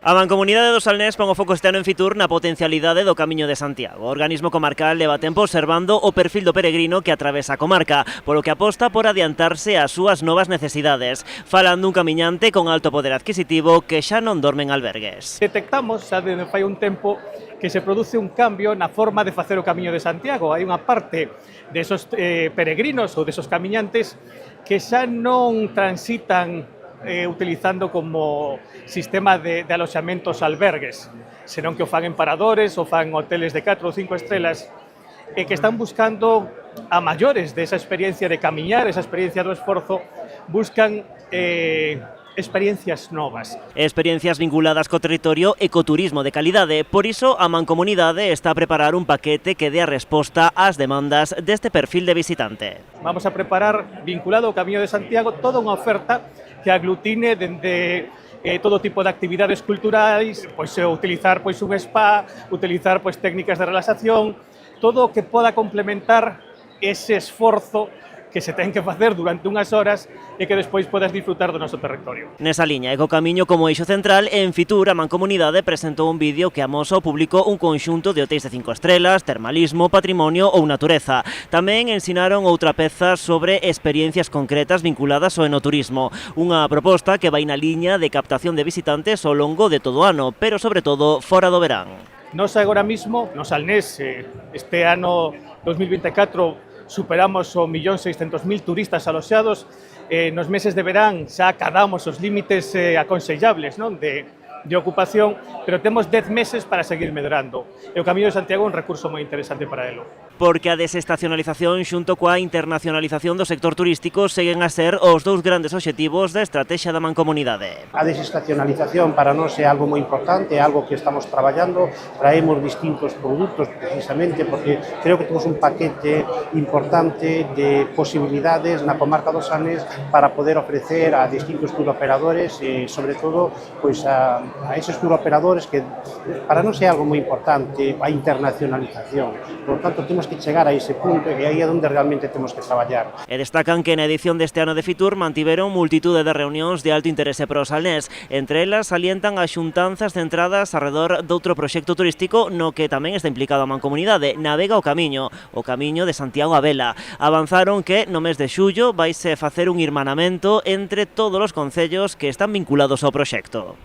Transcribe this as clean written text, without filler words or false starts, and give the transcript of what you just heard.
A Mancomunidade do Salnés pon o foco este ano en Fitur na potencialidade do Camiño de Santiago. O organismo comarcal leva tempo observando o perfil do peregrino que atravesa a comarca, polo que aposta por adiantarse ás súas novas necesidades, falando un camiñante con alto poder adquisitivo que xa non dorme en albergues. Detectamos, xa de fai un tempo, que se produce un cambio na forma de facer o Camiño de Santiago. Hai unha parte desos peregrinos ou desos camiñantes que xa non transitan utilizando como sistema de aloxamentos albergues, senón que o fan en paradores, o fan en hoteles de 4 ou 5 estrelas, e que están buscando a maiores desa experiencia de camiñar, esa experiencia do esforzo, buscan experiencias novas. Experiencias vinculadas co territorio e co turismo de calidade. Por iso, a Mancomunidade está a preparar un paquete que dé a resposta ás demandas deste perfil de visitante. Vamos a preparar, vinculado ao Camiño de Santiago, toda unha oferta que aglutine dende todo tipo de actividades culturais, utilizar un spa, utilizar técnicas de relaxación, todo o que poda complementar ese esforzo que se ten que facer durante unhas horas e que despois podas disfrutar do noso territorio. Nesa liña, e co Camiño como eixo central, en Fitur a Mancomunidade presentou un vídeo que amosa ao público un conxunto de hotéis de 5 estrelas, termalismo, patrimonio ou natureza. Tamén ensinaron outra peza sobre experiencias concretas vinculadas ao enoturismo, unha proposta que vai na liña de captación de visitantes ao longo de todo o ano, pero sobre todo fora do verán. Nos agora mismo, no Salnés, este ano 2024, superamos o 1.600.000 turistas aloxados. Nos meses de verán xa acadamos os límites aconsellables, non? de ocupación, pero temos 10 meses para seguir medrando. E o Camiño de Santiago é un recurso moi interesante para elo. Porque a desestacionalización xunto coa internacionalización do sector turístico seguen a ser os dous grandes obxectivos da estratexia da Mancomunidade. A desestacionalización para nós é algo moi importante, é algo que estamos traballando, traemos distintos produtos precisamente porque creo que temos un paquete importante de posibilidades na comarca do Salnés para poder ofrecer a distintos turoperadores e sobre todo a esos turoperadores que para nós é algo moi importante, a internacionalización. Por tanto, temos que chegar a ese punto e aí é onde realmente temos que traballar. E destacan que na edición deste ano de Fitur mantiveron multitude de reunións de alto interese para o Salnés. Entre elas salientan as xuntanzas centradas arredor doutro proxecto turístico no que tamén está implicado a Mancomunidade, Navega o Camiño de Santiago a Vela. Avanzaron que no mes de xullo vaise facer un irmanamento entre todos os concellos que están vinculados ao proxecto.